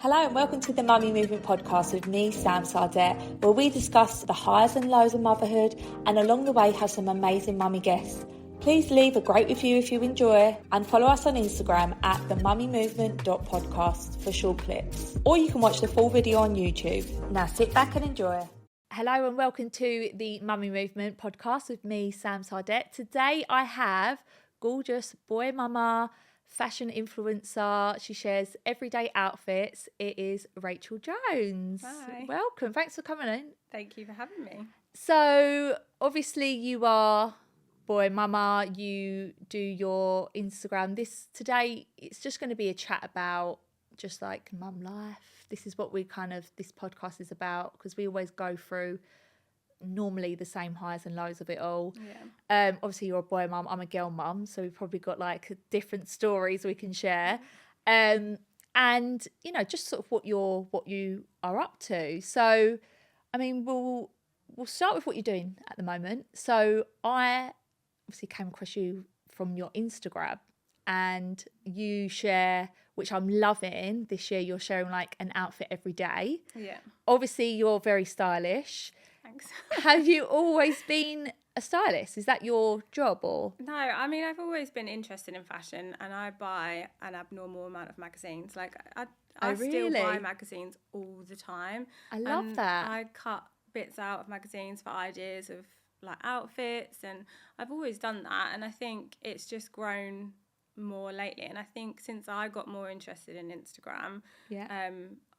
Hello and welcome to the Mummy Movement podcast with me, Sam Sardette, where we discuss the highs and lows of motherhood and along the way have some amazing mummy guests. Please leave a great review if you enjoy and follow us on Instagram at themummymovement.podcast for short clips. Or you can watch the full video on YouTube. Now sit back and enjoy. Hello and welcome to the Mummy Movement podcast with me, Sam Sardette. Today I have gorgeous boy mama, fashion influencer. She shares everyday outfits. It is Rachel Jones. Hi. Welcome. Thanks for coming in. Thank you for having me. So obviously you are boy mama. You do your Instagram. Today it's just going to be a chat about just like mum life. This is what this podcast is about, because we always go through normally the same highs and lows of it all. Obviously you're a boy mum, I'm a girl mum, so we've probably got like different stories we can share, and you know, just sort of what you are up to. So I mean, we'll start with what you're doing at the moment. So I obviously came across you from your Instagram, and you share, which I'm loving this year, you're sharing like an outfit every day. Obviously you're very stylish. Thanks. Have you always been a stylist? Is that your job or? No, I mean, I've always been interested in fashion, and I buy an abnormal amount of magazines. Like I still buy magazines all the time. I love that. I cut bits out of magazines for ideas of like outfits, and I've always done that, and I think it's just grown more lately. And I think since I got more interested in Instagram,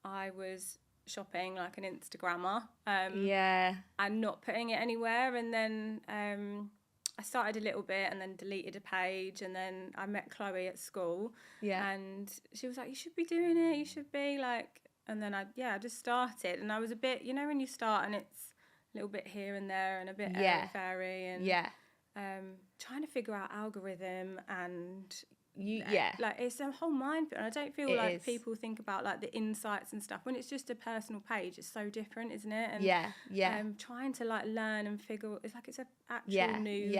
I was shopping like an Instagrammer, and not putting it anywhere, and then I started a little bit and then deleted a page, and then I met Chloe at school, and she was like, you should be doing it, you should be like, and then I just started, and I was a bit, you know, when you start and it's a little bit here and there and a bit airy-fairy, and trying to figure out algorithm and like it's a whole minefield, and I don't feel like people think about like the insights and stuff when it's just a personal page. It's so different, isn't it? And trying to like learn and figure, it's like it's an actual new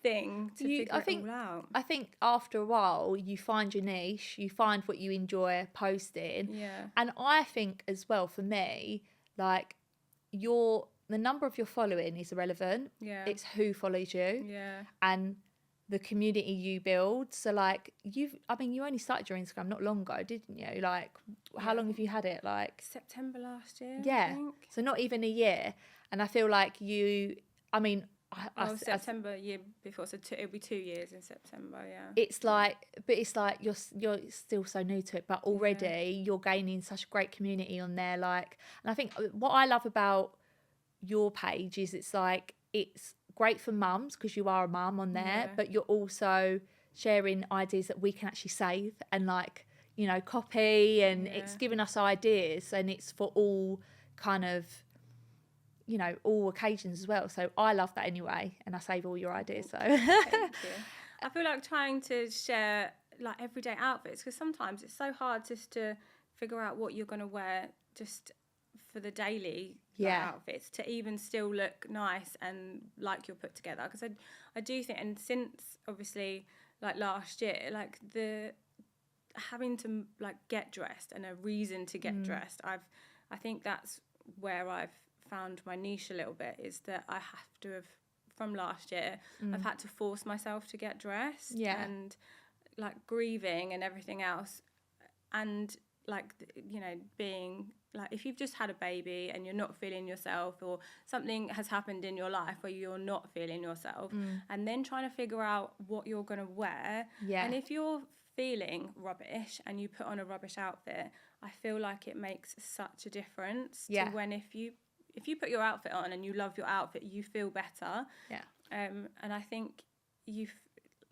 thing to figure it all out. I think after a while you find your niche, you find what you enjoy posting, and I think as well for me, like the number of your following is irrelevant. It's who follows you, and the community you build. So like you only started your Instagram not long ago, didn't you? Like how long have you had it? Like September last year, I think. So not even a year. And I feel like September year before, so it'll be 2 years in September. It's like you're still so new to it, but already you're gaining such a great community on there. Like, and I think what I love about your page is it's great for mums because you are a mum on there, but you're also sharing ideas that we can actually save and like, you know, copy, and it's giving us ideas, and it's for all kind of, you know, all occasions as well. So I love that anyway, and I save all your ideas. So thank you. I feel like trying to share like everyday outfits, because sometimes it's so hard just to figure out what you're going to wear just for the daily outfits to even still look nice and like you're put together. Because I do think, and since obviously like last year, like the having to like get dressed and a reason to get dressed, I think that's where I've found my niche a little bit, is that I have to have, from last year, I've had to force myself to get dressed, and like grieving and everything else, and like, you know, being like, if you've just had a baby and you're not feeling yourself, or something has happened in your life where you're not feeling yourself, and then trying to figure out what you're going to wear, and if you're feeling rubbish and you put on a rubbish outfit, I feel like it makes such a difference to when if you put your outfit on and you love your outfit, you feel better. And I think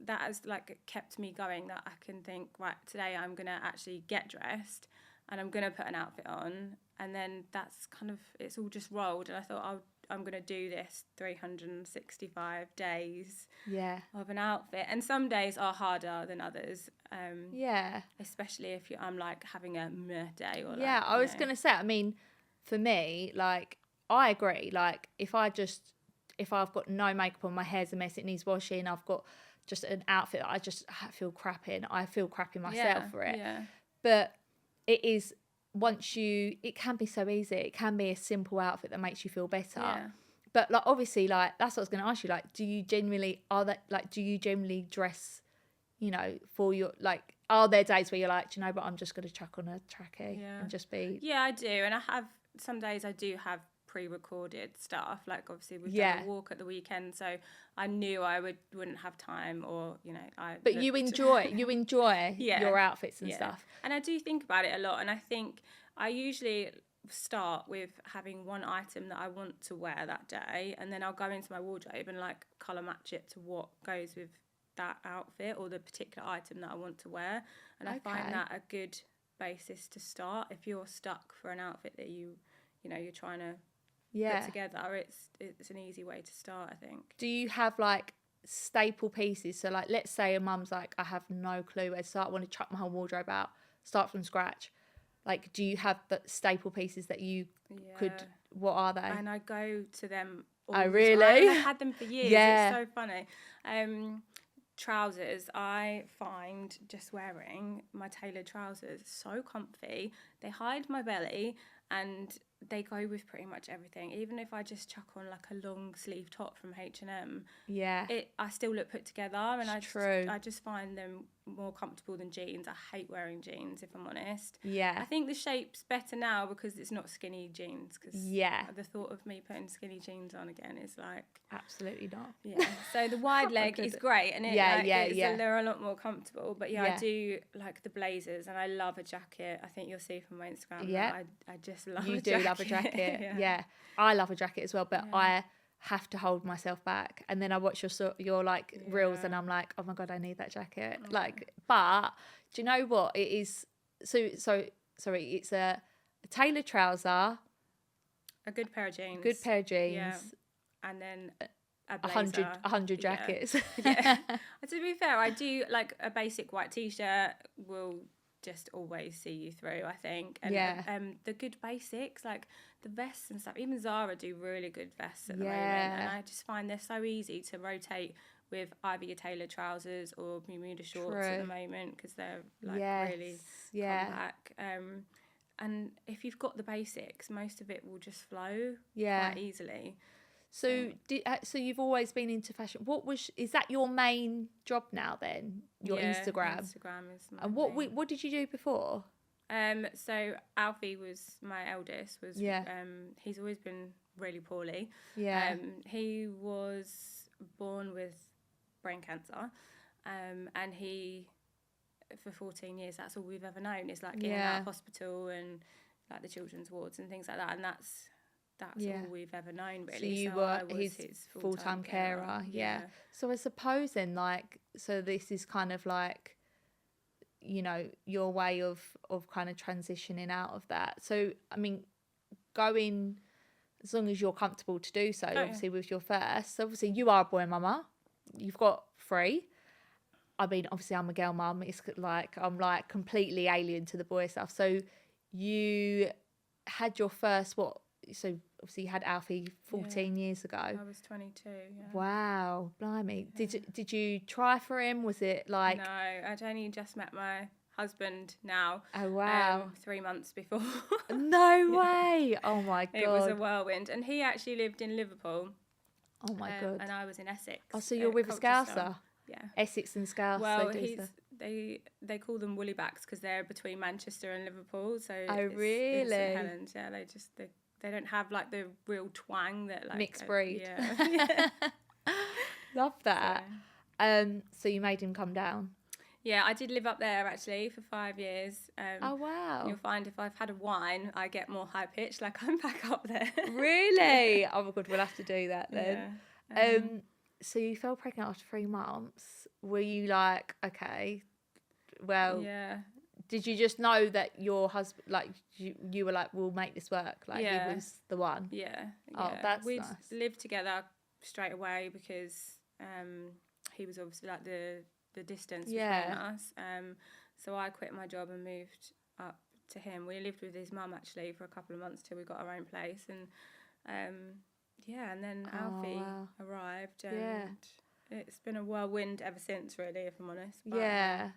that has like kept me going, that I can think, right, today I'm going to actually get dressed and I'm going to put an outfit on, and then that's kind of, it's all just rolled, and I thought I'm going to do this 365 days of an outfit, and some days are harder than others, especially if I'm like having a meh day, or like, I was going to say, I mean, for me, like, I agree, like if I've got no makeup on, my hair's a mess, it needs washing, I've got just an outfit that I just feel crap in, I feel crap in myself for it. But it is it can be so easy. It can be a simple outfit that makes you feel better. Yeah. But like, obviously, like, that's what I was going to ask you. Like, do you generally dress, you know, for your, like, are there days where you're like, do you know what, I'm just going to chuck on a trackie and just be. Yeah, I do. And some days I do have pre-recorded stuff. Like, obviously we've done a walk at the weekend, so I knew I wouldn't have time, or, you know, But you enjoy your outfits and stuff. And I do think about it a lot, and I think I usually start with having one item that I want to wear that day, and then I'll go into my wardrobe and like colour match it to what goes with that outfit or the particular item that I want to wear. And I find that a good basis to start. If you're stuck for an outfit that you're trying to put together, it's an easy way to start, I think. Do you have like staple pieces? So like, let's say a mum's like, I have no clue where to start, I want to chuck my whole wardrobe out, start from scratch. Like, do you have the staple pieces that you could, what are they? And I go to them all the time. I've had them for years. It's so funny. Trousers, I find just wearing my tailored trousers so comfy. They hide my belly and they go with pretty much everything. Even if I just chuck on like a long sleeve top from H&M, I still look put together, and I just find them more comfortable than jeans. I hate wearing jeans, if I'm honest. I think the shape's better now because it's not skinny jeans, because the thought of me putting skinny jeans on again is like, absolutely not. So the wide leg is great, and they're a lot more comfortable. But I do like the blazers, and I love a jacket. I think you'll see from my Instagram that I just love a jacket. Love a jacket. I love a jacket as well, but I have to hold myself back, and then I watch your like reels, and I'm like, oh my god, I need that jacket. Like, but do you know what it is? So sorry, it's a tailored trouser, a good pair of jeans, and then a blazer, 100 jackets. To be fair, I do like a basic white t-shirt will just always see you through, I think. And the good basics, like the vests and stuff, even Zara do really good vests at the moment, and I just find they're so easy to rotate with either your tailored trousers or Bermuda shorts at the moment, because they're like really compact. And if you've got the basics, most of it will just flow quite easily. So you've always been into fashion. Is that your main job now then? Your Instagram? Instagram is my And what did you do before? So Alfie was my eldest. He's always been really poorly. He was born with brain cancer, and for 14 years, that's all we've ever known, is like in and out of hospital and like the children's wards and things like that, and that's all we've ever known, really. So you were his full-time carer. So I suppose then, like, so this is kind of like, you know, your way of kind of transitioning out of that. So I mean, going, as long as you're comfortable to do so, obviously with your first, obviously you are a boy mama, you've got 3. I mean, obviously I'm a girl mum. It's like I'm like completely alien to the boy stuff. So you had your first So obviously you had Alfie 14 years ago. I was 22. Wow, blimey! Did you try for him? Was it like? No, I'd only just met my husband now. Oh wow! 3 months before. No way! Oh my god! It was a whirlwind, and he actually lived in Liverpool. Oh my god! And I was in Essex. Oh, so you're with a Scouser? Yeah. Essex and Scouse. Well, they call them woolly-backs because they're between Manchester and Liverpool. So really? In St Helens, they don't have like the real twang that like mixed breed. Yeah. Love that. So you made him come down. Yeah, I did live up there actually for 5 years. Oh wow! You'll find if I've had a wine, I get more high pitched. Like I'm back up there. Really? Oh my god, we'll have to do that then. Yeah. So you fell pregnant after 3 months. Were you like, okay, well, did you just know that your husband, like, you were like, we'll make this work, like he was the one? Yeah. Oh, that's we nice. lived together straight away because he was obviously like the distance between us. So I quit my job and moved up to him. We lived with his mum actually for a couple of months till we got our own place, and and then Alfie arrived, and it's been a whirlwind ever since, really, if I'm honest. But,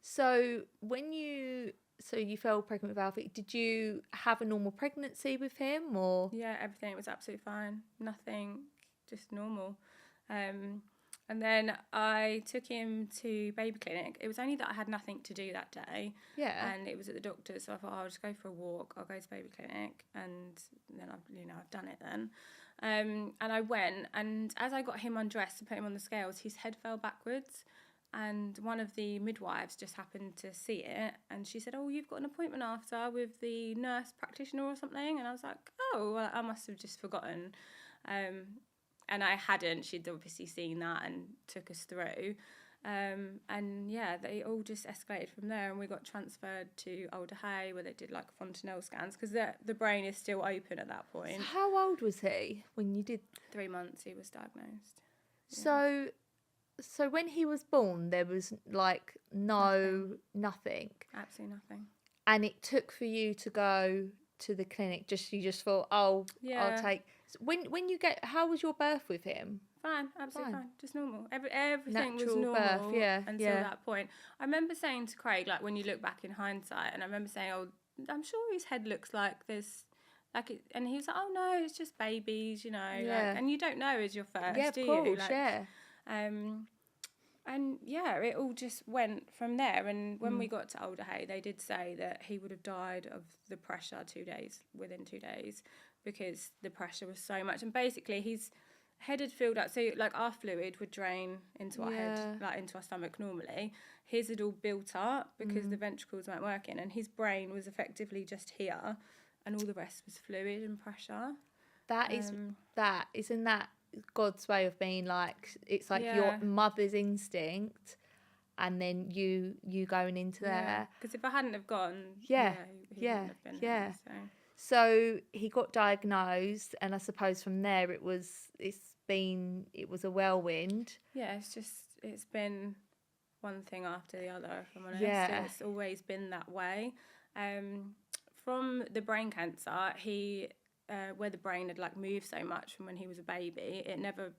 So when you so you fell pregnant with Alfie. Did you have a normal pregnancy with him, or? Yeah, everything was absolutely fine. Nothing, just normal. And then I took him to baby clinic. It was only that I had nothing to do that day. Yeah. And it was at the doctor's, so I thought, I'll just go for a walk. I'll go to baby clinic, and then I've done it then. And I went, and as I got him undressed to put him on the scales, his head fell backwards. And one of the midwives just happened to see it, and she said, "Oh, you've got an appointment after with the nurse practitioner or something." And I was like, "Oh, well, I must have just forgotten." And I hadn't. She'd obviously seen that and took us through. And yeah, they all just escalated from there, and we got transferred to Alder Hay, where they did like fontanelle scans, because the brain is still open at that point. So how old was he when you did? 3 months he was diagnosed. So, so when he was born, there was like nothing. Absolutely nothing. And it took for you to go to the clinic. You just thought, oh, Yeah. I'll take. When you get, how was your birth with him? Fine, absolutely fine. Just normal. Everything was Natural normal birth, until that point. I remember saying to Craig, like, when you look back in hindsight, and I remember saying, "Oh, I'm sure his head looks like this." Like it, and he was like, "Oh no, it's just babies, you know." Yeah. Like, and you don't know as your first, Yeah, of do course, you? Like, yeah. And yeah, it all just went from there. And when we got to Alder Hay, they did say that he would have died of the pressure within 2 days, because the pressure was so much. And basically, his head had filled up. So like our fluid would drain into our head, like into our stomach normally. His had all built up because the ventricles weren't working, and his brain was effectively just here, and all the rest was fluid and pressure. Isn't that God's way of being like, it's like your Yeah. mother's instinct, and then you going into there. Because if I hadn't have gone, he Yeah. wouldn't have been here. So. So he got diagnosed, and I suppose from there it was a whirlwind. Yeah, it's been one thing after the other, if I'm honest. Yeah. It's always been that way. From the brain cancer, where the brain had like moved so much from when he was a baby, it never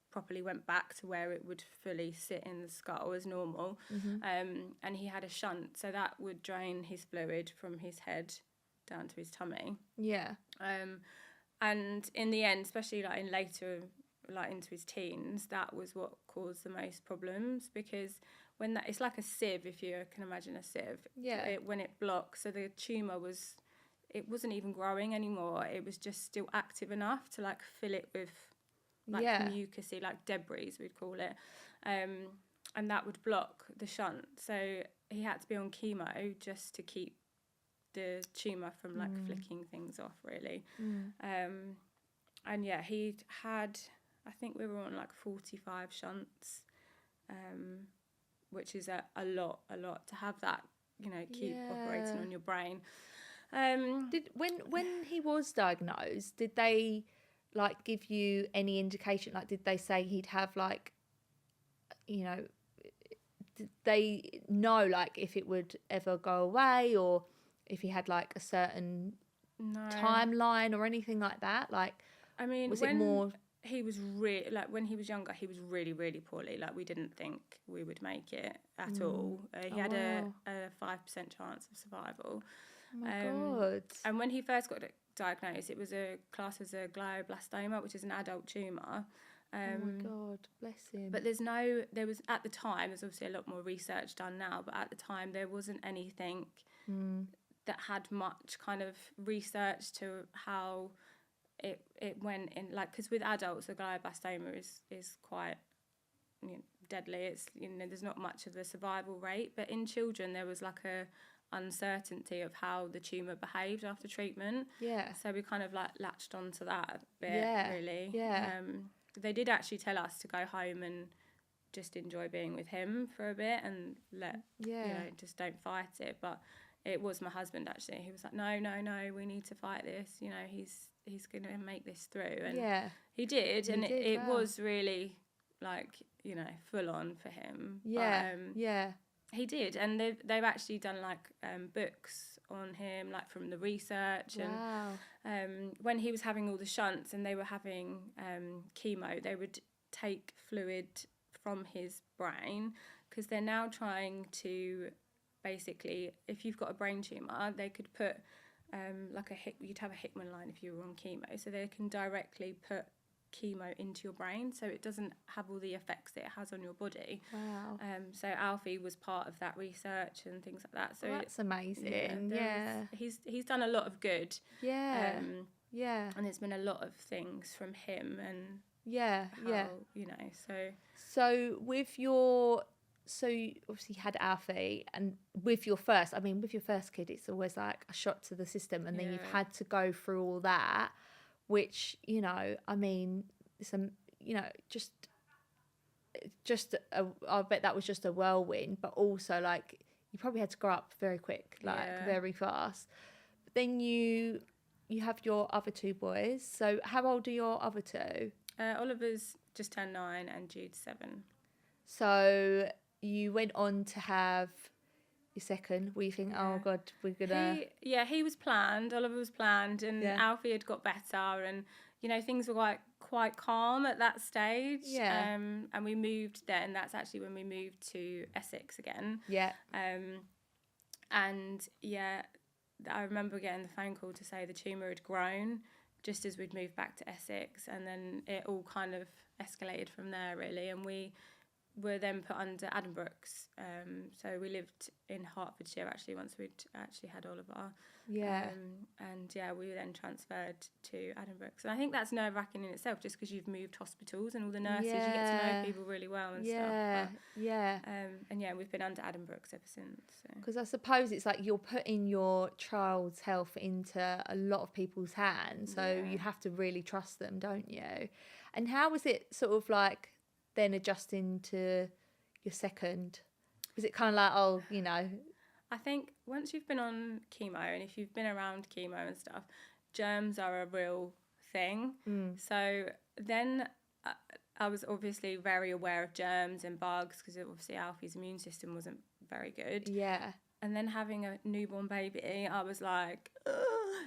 properly went back to where it would fully sit in the skull as normal. And he had a shunt, so that would drain his fluid from his head down to his tummy. Yeah. And in the end, especially like in later, like into his teens, that was what caused the most problems, because when it's like a sieve, if you can imagine a sieve. Yeah. When it blocks, so the tumour wasn't even growing anymore. It was just still active enough to like fill it with like mucousy, like debris we'd call it, and that would block the shunt. So he had to be on chemo just to keep the tumour from like flicking things off, really. And yeah, he'd had, I think we were on like 45 shunts, which is a lot to have that, keep operating on your brain. When he was diagnosed, did they like give you any indication? Like, did they say he'd have like, did they know like if it would ever go away, or if he had like a certain timeline or anything like that? Like, I mean, was it more? He was really, like, when he was younger, he was really, really poorly. Like, we didn't think we would make it at all. He had a 5% chance of survival. Oh my God. And when he first got diagnosed, it was classed as a glioblastoma, which is an adult tumour. Oh my God, bless him. But at the time, there's obviously a lot more research done now, but at the time there wasn't anything that had much kind of research to how it went in, like, because with adults the glioblastoma is quite deadly. It's there's not much of a survival rate, but in children there was like a uncertainty of how the tumour behaved after treatment. Yeah. So we kind of like latched onto that a bit, really. Yeah. They did actually tell us to go home and just enjoy being with him for a bit and just don't fight it. But it was my husband actually. He was like, no, we need to fight this. He's going to make this through. And he did. And it was really like, full on for him. Yeah. But, he did. And they've actually done like books on him, like from the research. Wow. And when he was having all the shunts and they were having chemo, they would take fluid from his brain, because they're now trying to basically, if you've got a brain tumour, they could put you'd have a Hickman line if you were on chemo, so they can directly put chemo into your brain, so it doesn't have all the effects that it has on your body. Wow. So Alfie was part of that research and things like that. So that's amazing. Yeah. He's done a lot of good. Yeah. Yeah. And there's been a lot of things from him and So with your, so you obviously had Alfie, and with your first kid, it's always like a shot to the system, and then you've had to go through all that, which, I bet that was just a whirlwind, but also like you probably had to grow up very quick, very fast. But then you have your other two boys. So how old are your other two? Oliver's just turned 9 and Jude's 7. So you went on to have your second. Were you thinking, oh God, we're gonna? He was planned. Oliver was planned, and Alfie had got better, and things were quite calm at that stage. Yeah. And we moved then. That's actually when we moved to Essex again. Yeah. I remember getting the phone call to say the tumour had grown just as we'd moved back to Essex, and then it all kind of escalated from there really, and we were then put under Addenbrooke's. So we lived in Hertfordshire actually once we'd actually had Oliver. Yeah. We were then transferred to Addenbrooke's. And I think that's nerve-wracking in itself, just because you've moved hospitals and all the nurses, you get to know people really well and stuff. But, we've been under Addenbrooke's ever since. Because I suppose it's like you're putting your child's health into a lot of people's hands, so you have to really trust them, don't you? And how was it sort of like then adjusting to your second? Was it kind of like, I think once you've been on chemo, and if you've been around chemo and stuff, germs are a real thing. So then I was obviously very aware of germs and bugs, because obviously Alfie's immune system wasn't very good. Yeah. And then having a newborn baby, I was like, ugh.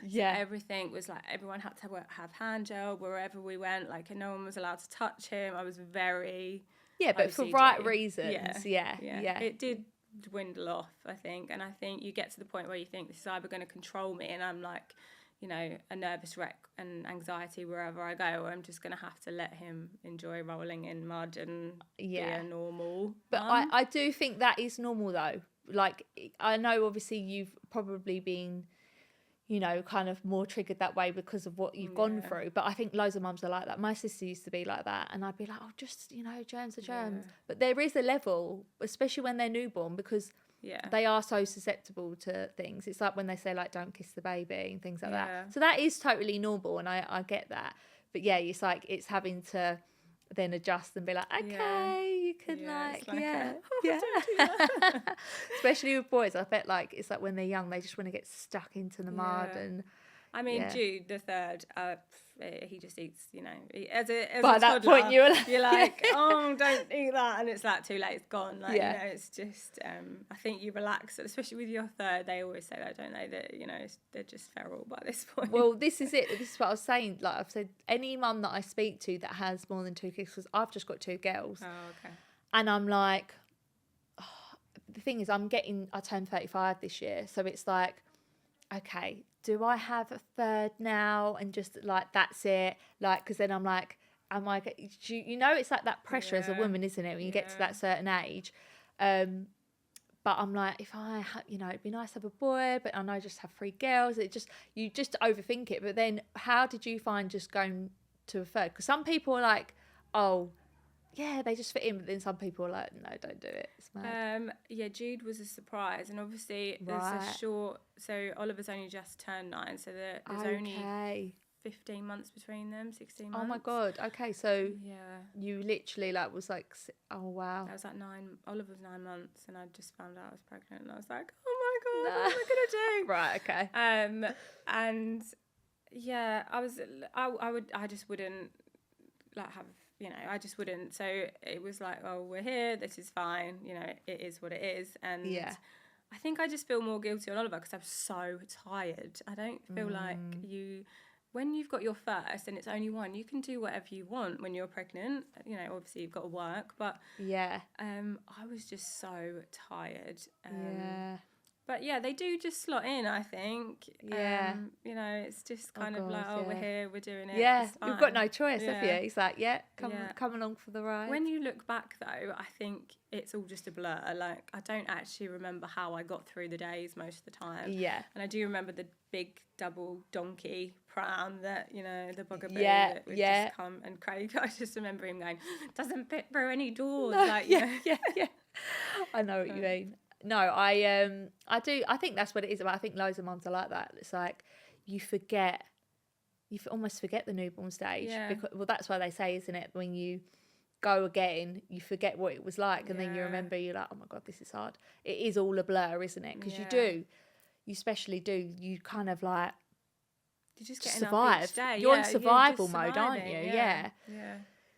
Yeah. So everything was like, everyone had to have hand gel wherever we went. Like, and no one was allowed to touch him. I was very but OCD. for right reasons. Yeah. It did dwindle off, I think. And I think you get to the point where you think this is either going to control me, and I'm like, a nervous wreck and anxiety wherever I go, or I'm just going to have to let him enjoy rolling in mud and be a normal But I do think that is normal though. Like, I know obviously you've probably been, kind of more triggered that way because of what you've gone through. But I think loads of mums are like that. My sister used to be like that. And I'd be like, oh, just, germs are germs. Yeah. But there is a level, especially when they're newborn, because they are so susceptible to things. It's like when they say, like, don't kiss the baby and things like that. So that is totally normal, and I get that. But yeah, it's like it's having to then adjust and be like, okay, you can especially with boys. I bet like it's like when they're young, they just want to get stuck into the mud. And I mean, Jude the third, he just eats, as a by that toddler, point you're like oh, don't eat that, and it's like too late, it's gone. Like, it's just I think you relax, especially with your third. They always say that, don't they, that they're just feral by this point. Well, this is what I was saying. Like I've said, any mum that I speak to that has more than 2 kids, because I've just got 2 girls. Oh, okay. And I'm like, the thing is, I turned 35 this year, so it's like, okay, do I have a third now? And just like, that's it. Like, because then I'm like, it's like that pressure as a woman, isn't it? When you get to that certain age. But I'm like, if I, it'd be nice to have a boy, but I know I just have 3 girls. You just overthink it. But then how did you find just going to a third? Because some people are like, oh, yeah, they just fit in, but then some people are like, no, don't do it. It's mad. Jude was a surprise, and obviously there's a short. So Oliver's only just turned 9, so there's only 15 months between them, 16 months. Oh my God. Okay, so you literally was like, oh wow. I was like 9. Oliver was 9 months, and I just found out I was pregnant, and I was like, oh my God, what am I gonna do? Right. Okay. And I just wouldn't have. I just wouldn't. So it was like, oh, we're here. This is fine. It is what it is. And I think I just feel more guilty on Oliver because I'm so tired. I don't feel like when you've got your first and it's only one, you can do whatever you want when you're pregnant. Obviously you've got to work, but I was just so tired. But yeah, they do just slot in, I think. Yeah. You know, it's just kind of God, like, oh, yeah. we're here, we're doing it. Yeah, it's you've got fine. no choice, have you? Yeah. It's like, come Yeah. along for the ride. When you look back, though, I think it's all just a blur. Like, I don't actually remember how I got through the days most of the time. Yeah. And I do remember the big double donkey pram that, you know, the bugaboo Yeah, that would yeah. just come. And Craig, I just remember him going, doesn't fit through any doors. No, like, you know. yeah. I know what you mean. No, I do. I think that's what it is about. I think loads of mums are like that. It's like you almost forget the newborn stage. Yeah. Because, well, that's why they say, isn't it? When you go again, you forget what it was like, and then you remember. You're like, oh my God, this is hard. It is all a blur, isn't it? Because you especially do. You kind of like You just get survive. each day. You're in survival mode, aren't you? Yeah.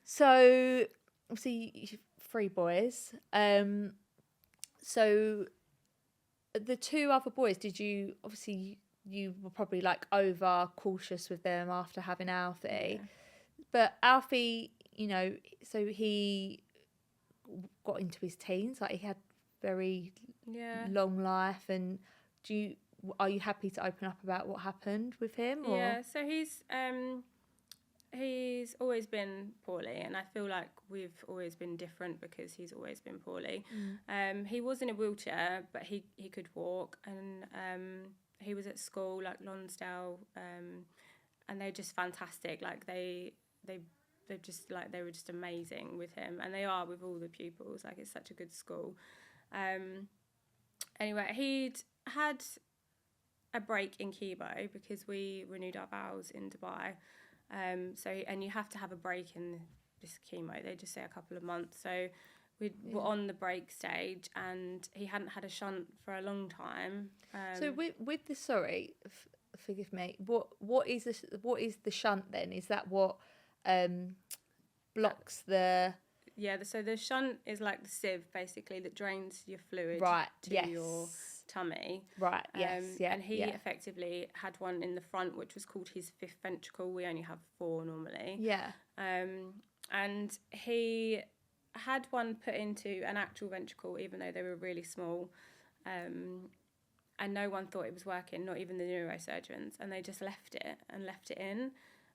So obviously 3 boys. So the 2 other boys, did you obviously you were probably like over cautious with them after having Alfie, but Alfie, you know, so he got into his teens, like he had very long life, and are you happy to open up about what happened with him? Or? Yeah, so he's always been poorly, and I feel like we've always been different because he's always been poorly. He was in a wheelchair, but he could walk, and he was at school like Lonsdale, and they're just fantastic. Like they were just amazing with him, and they are with all the pupils. Like it's such a good school. Anyway, he'd had a break in chemo because we renewed our vows in Dubai. And you have to have a break in this chemo. They just say a couple of months. So we were on the break stage, and he hadn't had a shunt for a long time. So with the forgive me. What is the shunt then? Is that what blocks the? Yeah. So the shunt is like the sieve basically that drains your fluid to your tummy. Right. Yes. And he effectively had one in the front, which was called his 5th ventricle. We only have 4 normally. Yeah. And he had one put into an actual ventricle, even though they were really small. And no one thought it was working, not even the neurosurgeons. And they just left it in.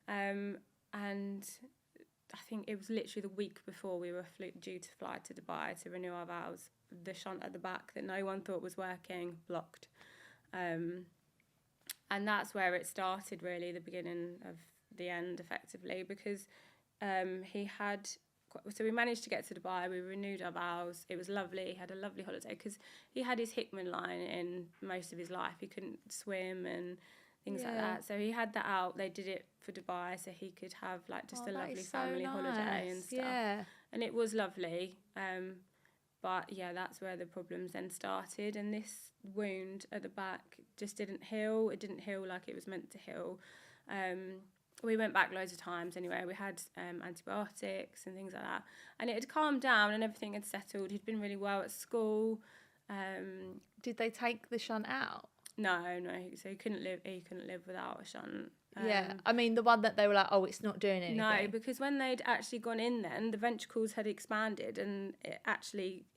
And I think it was literally the week before we were due to fly to Dubai to renew our vows. The shunt at the back that no one thought was working blocked. And that's where it started, really, the beginning of the end, effectively, because so we managed to get to Dubai, we renewed our vows, it was lovely, he had a lovely holiday, because he had his Hickman line in most of his life, he couldn't swim and things like that, so he had that out. They did it for Dubai so he could have like just a lovely family holiday and stuff, and it was lovely. But yeah, that's where the problems then started, and this wound at the back just didn't heal. It didn't heal like it was meant to heal. We went back loads of times anyway. We had antibiotics and things like that, and it had calmed down and everything had settled. He'd been really well at school. Did they take the shunt out? No. So he couldn't live without a shunt. I mean the one that they were like, oh, it's not doing anything. No, because when they'd actually gone in, then the ventricles had expanded, and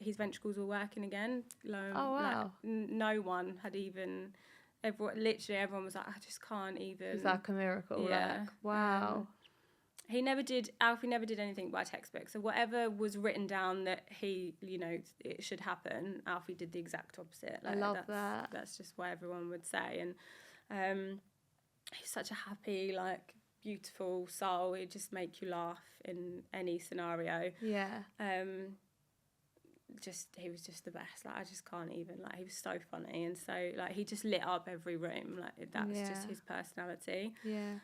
his ventricles were working again. Oh wow! Like, no one had even. Everyone was like, I just can't even. It's like a miracle. Yeah. Like, wow. Alfie never did anything by textbook. So whatever was written down that it should happen, Alfie did the exact opposite. Like, I love that. That's just what everyone would say. And he's such a happy, like, beautiful soul. He'd just make you laugh in any scenario. Yeah. He was just the best. Like, I just can't even, like, he was so funny, and so, like, he just lit up every room. Like, that's just his personality. Yeah.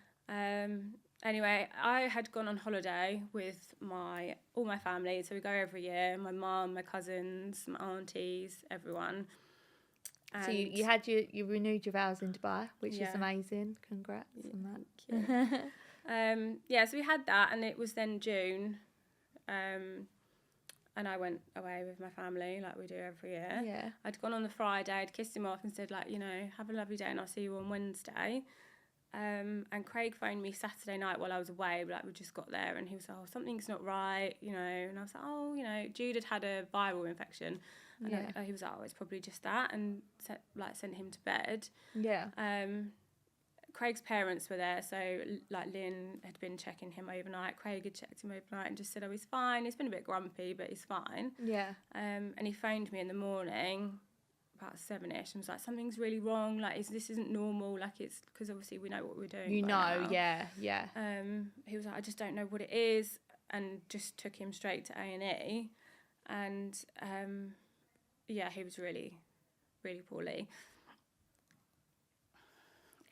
Anyway, I had gone on holiday with all my family, so we go every year. My mum, my cousins, my aunties, everyone. And so you renewed your vows in Dubai, which is amazing. Congrats on that. Thank you. So we had that, and it was then June. And I went away with my family, like we do every year. Yeah. I'd gone on the Friday, I'd kissed him off and said, like, have a lovely day and I'll see you on Wednesday. And Craig phoned me Saturday night while I was away, like, we just got there, and he was like, oh, something's not right, and I was like, oh, Jude had a viral infection. And he was like, oh, it's probably just that, and sent him to bed. Yeah. Craig's parents were there, so like Lynn had been checking him overnight. Craig had checked him overnight and just said, oh, he's fine. He's been a bit grumpy, but he's fine. Yeah. And he phoned me in the morning about 7ish and was like, something's really wrong. Like, this isn't normal. Like, it's because obviously we know what we're doing. You right know, now. yeah. He was like, I just don't know what it is, and just took him straight to A&E. And he was really, really poorly.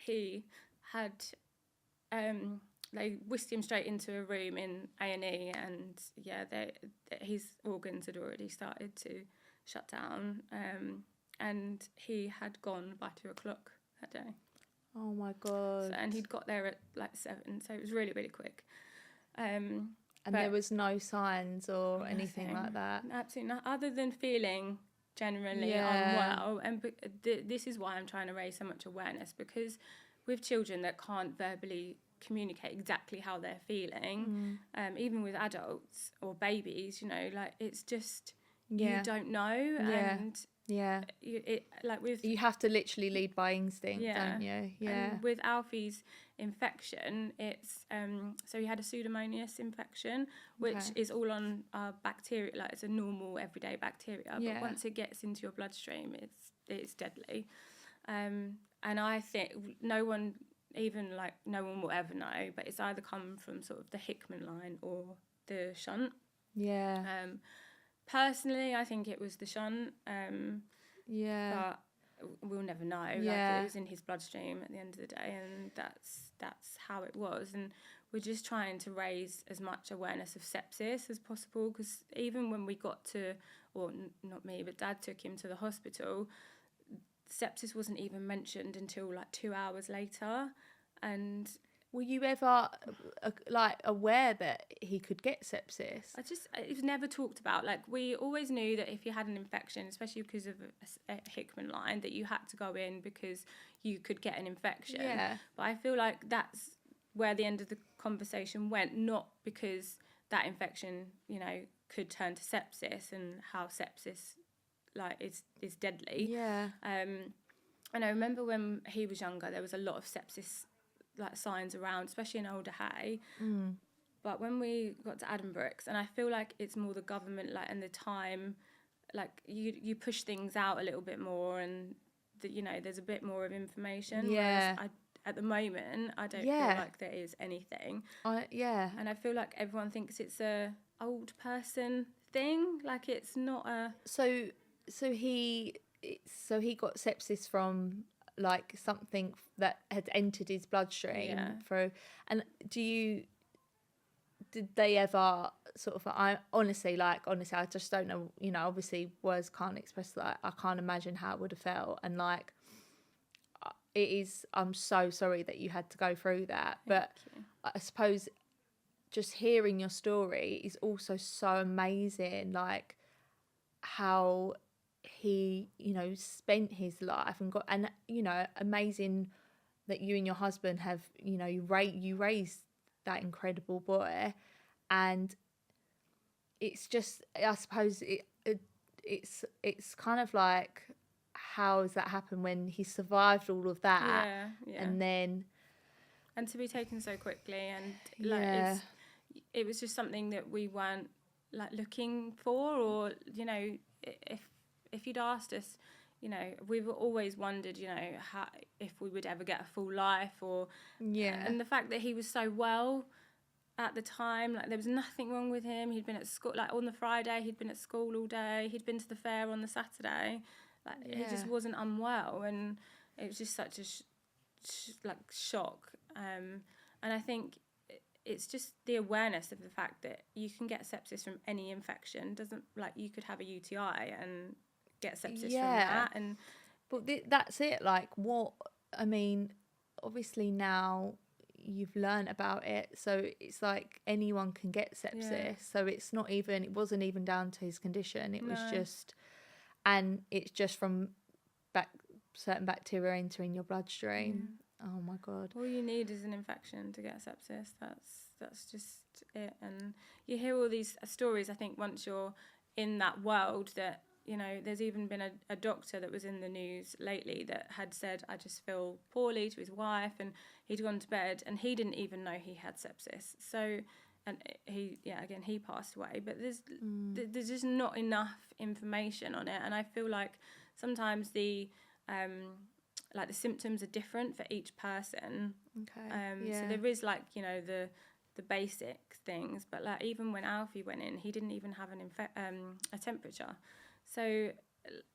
He had, they whisked him straight into a room in A&E, and his organs had already started to shut down, and he had gone by 2:00 that day. Oh my God. And he'd got there at like 7, so it was really, really quick. And there was no signs or anything like that? Absolutely not, other than feeling generally unwell. And this is why I'm trying to raise so much awareness, because with children that can't verbally communicate exactly how they're feeling, even with adults or babies, like it's just you don't know. And you have to literally lead by instinct, don't you? And with Alfie's infection, it's so he had a Pseudomonas infection, which is all on bacteria. Like, it's a normal everyday bacteria, but once it gets into your bloodstream, it's deadly. And I think no one will ever know, but it's either come from sort of the Hickman line or the shunt. Personally, I think it was the shunt. But we'll never know. Like, it was in his bloodstream at the end of the day, and that's how it was. And we're just trying to raise as much awareness of sepsis as possible, because even when we got to, or not me, but Dad took him to the hospital, sepsis wasn't even mentioned until like 2 hours later. And were you ever aware that he could get sepsis? It was never talked about. Like, we always knew that if you had an infection, especially because of a Hickman line, that you had to go in because you could get an infection. But I feel like that's where the end of the conversation went, not because that infection, could turn to sepsis, and how sepsis is deadly. And I remember when he was younger, there was a lot of sepsis signs around, especially in older hay. But when we got to Addenbrooke's, and I feel like it's more the government and the time, you push things out a little bit more, and there's a bit more of information. Whereas at the moment, I don't feel like there is anything. And I feel like everyone thinks it's a old person thing. Like, it's not a. So he got sepsis from something that had entered his bloodstream through. And did they ever sort of, honestly, I just don't know, obviously words can't express that. I can't imagine how it would have felt. And I'm so sorry that you had to go through that. But I suppose just hearing your story is also so amazing, how he spent his life and got, and amazing that you and your husband have you raised that incredible boy. And it's just, I suppose it's kind of like, how does that happen when he survived all of that? And then to be taken so quickly, and it was just something that we weren't looking for, or if you'd asked us, we've always wondered, how, if we would ever get a full life, or and the fact that he was so well at the time, there was nothing wrong with him. He'd been at school, on the Friday, he'd been at school all day. He'd been to the fair on the Saturday. He just wasn't unwell, and it was just such a shock. And I think it's just the awareness of the fact that you can get sepsis from any infection. Doesn't you could have a UTI and get sepsis from that. And but that's it. Obviously now you've learned about it, so it's anyone can get sepsis. So it wasn't even down to his condition. It was just, and it's just from certain bacteria entering your bloodstream. Oh my God. All you need is an infection to get sepsis. That's just it. And you hear all these stories, I think, once you're in that world, that you know, there's even been a doctor that was in the news lately that had said, I just feel poorly, to his wife, and he'd gone to bed and he didn't even know he had sepsis. So, and he passed away, but there's just not enough information on it. And I feel like sometimes the symptoms are different for each person. Okay. So there is, like, you know, the basic things, but like even when Alfie went in, he didn't even have a temperature. So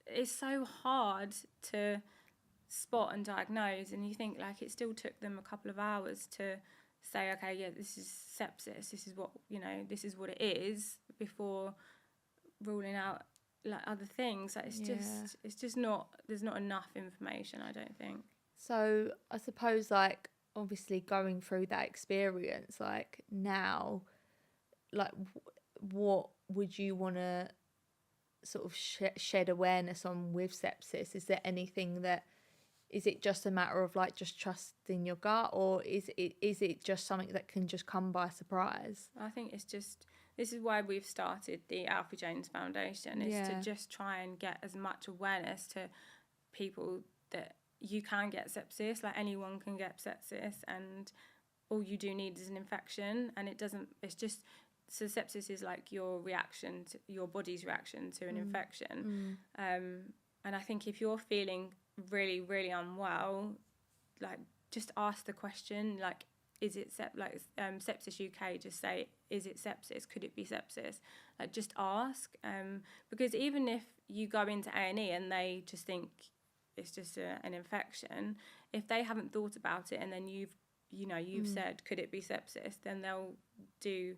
it's so hard to spot and diagnose, and you think, like, it still took them a couple of hours to say, okay, yeah, this is sepsis, this is what, you know, this is what it is, before ruling out like other things. Like, it's just not, there's not enough information, I don't think. So I suppose, like, obviously going through that experience, like, now, like, what would you want to sort of shed awareness on with sepsis? Is there anything that, is it just a matter of like just trusting your gut, or is it just something that can just come by surprise? I think it's just, this is why we've started the Alfie Jones Foundation, is to just try and get as much awareness to people that you can get sepsis, like anyone can get sepsis, and all you do need is an infection, and it's just, so sepsis is like your reaction to your body's reaction to an infection. And I think if you're feeling really, really unwell, like, just ask the question, like, is it Sepsis UK just say, is it sepsis, could it be sepsis? Like, just ask, because even if you go into A&E and they just think it's just an infection, if they haven't thought about it and then you've said, could it be sepsis, then they'll do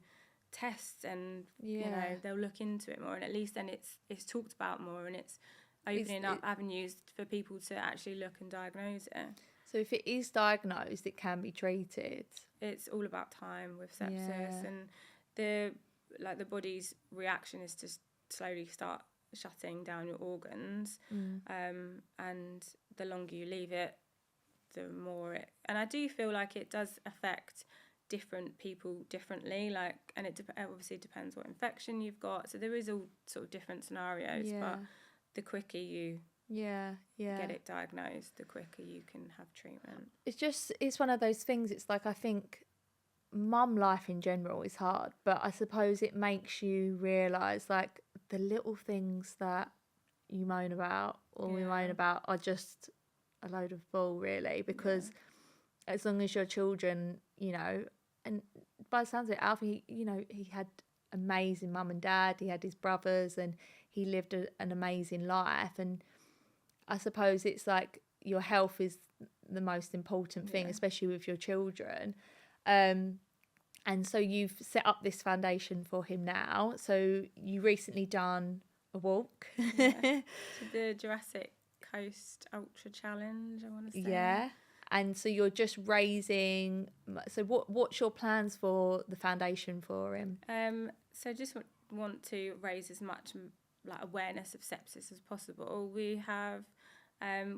tests, and you know, they'll look into it more, and at least then it's talked about more, and it's opening up avenues for people to actually look and diagnose it. So if it is diagnosed, it can be treated. It's all about time with sepsis, and the body's reaction is to slowly start shutting down your organs, and the longer you leave it, the more it, and I do feel like it does affect different people differently, like, and it obviously depends what infection you've got, so there is all sort of different scenarios, but the quicker you get it diagnosed, the quicker you can have treatment. It's one of those things, it's like, I think mum life in general is hard, but I suppose it makes you realise, like, the little things that you moan about, or we moan about, are just a load of bull, really, because as long as your children, you know, and by the sounds of it, Alfie, you know, he had amazing mum and dad, he had his brothers, and he lived an amazing life. And I suppose it's like your health is the most important thing, especially with your children. And so you've set up this foundation for him now. So you recently done a walk. To the Jurassic Coast Ultra Challenge, I want to say. Yeah. And so you're just raising, so what's your plans for the foundation for him? So just want to raise as much like awareness of sepsis as possible. We have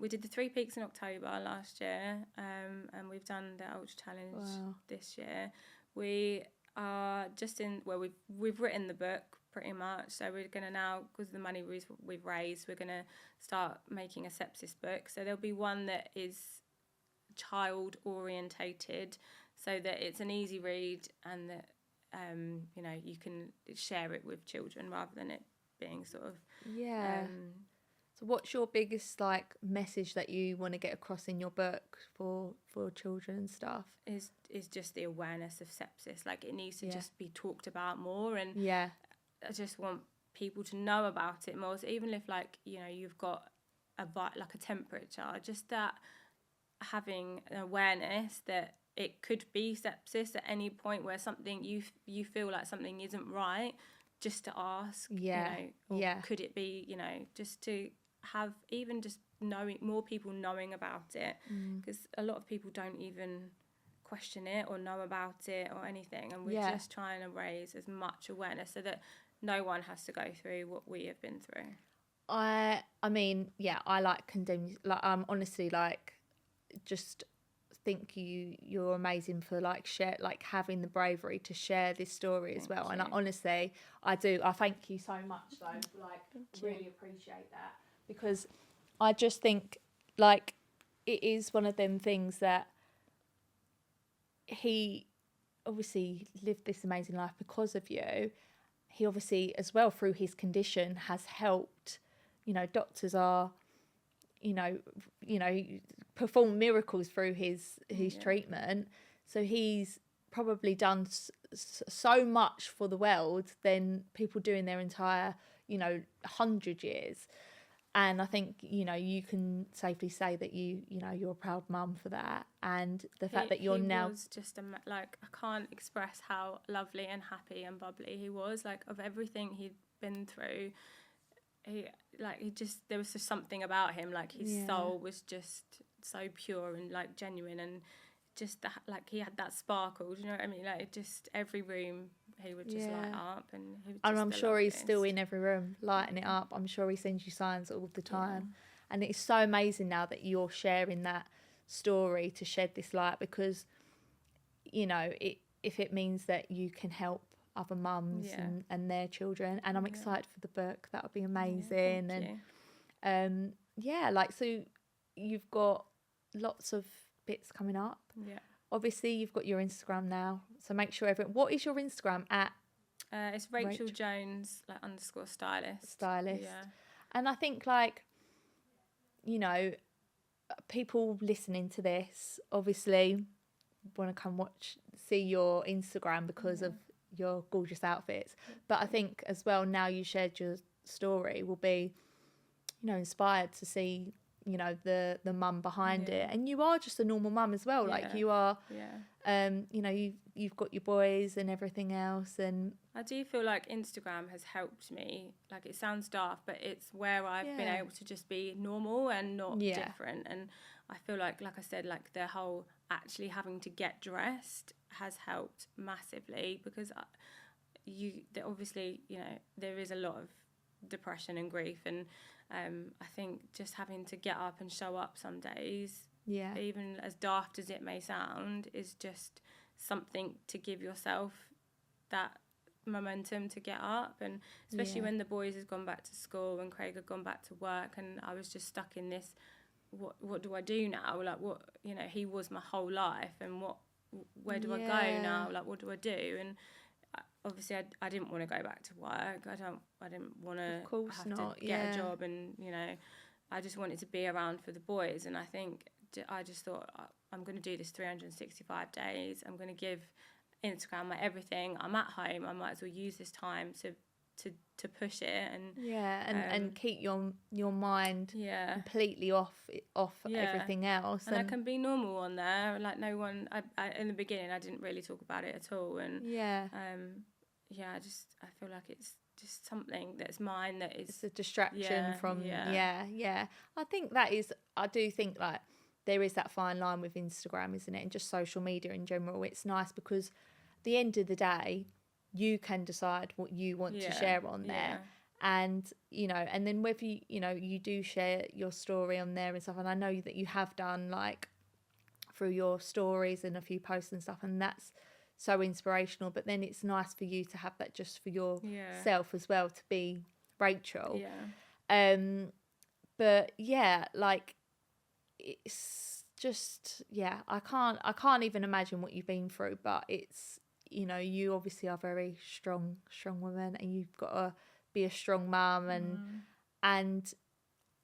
we did the 3 Peaks in October last year, and we've done the Ultra Challenge this year. We are just we've written the book pretty much, so we're going to now, because of the money we've raised, we're going to start making a sepsis book. So there'll be one that is child orientated, so that it's an easy read, and that you know, you can share it with children rather than it being sort of so what's your biggest like message that you want to get across in your book for children and stuff? Is just the awareness of sepsis. Like, it needs to just be talked about more, and I just want people to know about it more. So even if, like, you know, you've got a temperature, just that having an awareness that it could be sepsis at any point, where something you feel like something isn't right, just to ask, you know, or could it be, you know, just to have even just knowing, more people knowing about it, because a lot of people don't even question it or know about it or anything, and we're just trying to raise as much awareness so that no one has to go through what we have been through. I mean, I like condemn, like, I'm honestly, like, just think you're amazing for like having the bravery to share this story as well. And honestly, I thank you so much though. Like, really appreciate that, because I just think like it is one of them things that he obviously lived this amazing life because of you. He obviously as well, through his condition, has helped, doctors are, perform miracles through his treatment. So he's probably done so much for the world than people do in their entire 100 years. And I think you can safely say that you're a proud mum for that, and the fact that you're now was just like, I can't express how lovely and happy and bubbly he was. Like, of everything he'd been through, there was just something about him. Like, his soul was just so pure and like genuine, and just that, like, he had that sparkle. Do you know what I mean? Like, just every room he would just light up, and he was just I'm sure he's still in every room lighting it up. I'm sure he sends you signs all the time, and it's so amazing now that you're sharing that story to shed this light, because if it means that you can help other mums and their children, and I'm excited for the book. That would be amazing. So you've got lots of bits coming up. Obviously you've got your Instagram now, so make sure what is your Instagram at? It's Rachel Jones _stylist. And I think people listening to this obviously want to come see your Instagram because of your gorgeous outfits, but I think as well, now you shared your story, will be inspired to see the mum behind it. And you are just a normal mum as well. Like, you are you've got your boys and everything else. And I do feel like Instagram has helped me. Like, it sounds daft, but it's where I've been able to just be normal and not different. And I feel like I said, like, the whole actually having to get dressed has helped massively, because obviously there is a lot of depression and grief, and I think just having to get up and show up some days, even as daft as it may sound, is just something to give yourself that momentum to get up. And especially when the boys had gone back to school and Craig had gone back to work, and I was just stuck in this, what do I do now? Like, what, he was my whole life, and where do I go now? Like, what do I do? And obviously I didn't want to go back to work. I didn't want to have to get a job, and I just wanted to be around for the boys. And I think I just thought, I'm going to do this 365 days. I'm going to give Instagram my everything. I'm at home. I might as well use this time to push it, and keep your mind completely off everything else. And I can be normal on there. Like, no one. I in the beginning I didn't really talk about it at all, and I feel like it's just something that's mine, that is, it's a distraction from I think that is, I do think like there is that fine line with Instagram, isn't it, and just social media in general. It's nice because at the end of the day you can decide what you want to share on there, and and then whether you do share your story on there and stuff, and I know that you have done, like, through your stories and a few posts and stuff, and that's so inspirational. But then it's nice for you to have that just for yourself as well, to be Rachel. But like, it's just I can't even imagine what you've been through, but it's you obviously are a very strong woman, and you've got to be a strong mum, and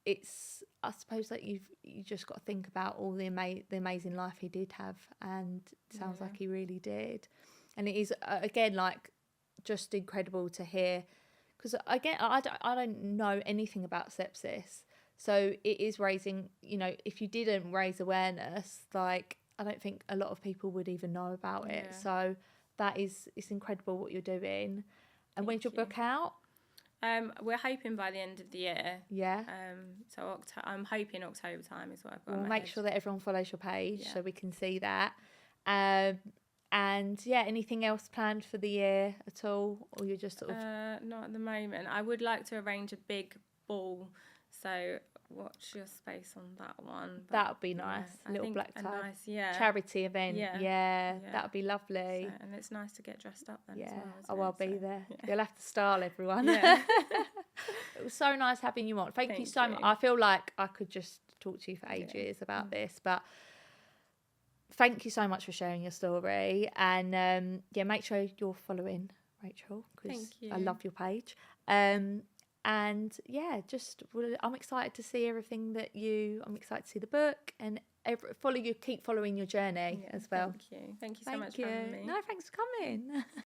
it's, I suppose, that you just got to think about all the amazing life he did have, and it sounds like he really did. And it is again, like, just incredible to hear, because again I don't know anything about sepsis, so it is raising, if you didn't raise awareness, like, I don't think a lot of people would even know about it. So it's incredible what you're doing. And when's your book out? We're hoping by the end of the year. So I'm hoping October time is what I've got. We'll make sure that everyone follows your page so we can see that. And anything else planned for the year at all, or you're just sort of not at the moment. I would like to arrange a big ball, so watch your space on that one. But That would be nice. I Little think black a tie. nice, Charity event. Yeah. That would be lovely. So, and it's nice to get dressed up then as well. Oh, I'll be So, there. You'll have to style everyone. Yeah. It was so nice having you on. Thank you so much. I feel like I could just talk to you for ages about this, but thank you so much for sharing your story. And make sure you're following Rachel, because I love your page. And I'm excited to see everything that I'm excited to see the book and keep following your journey as well. Thank you so much for having me. No, thanks for coming.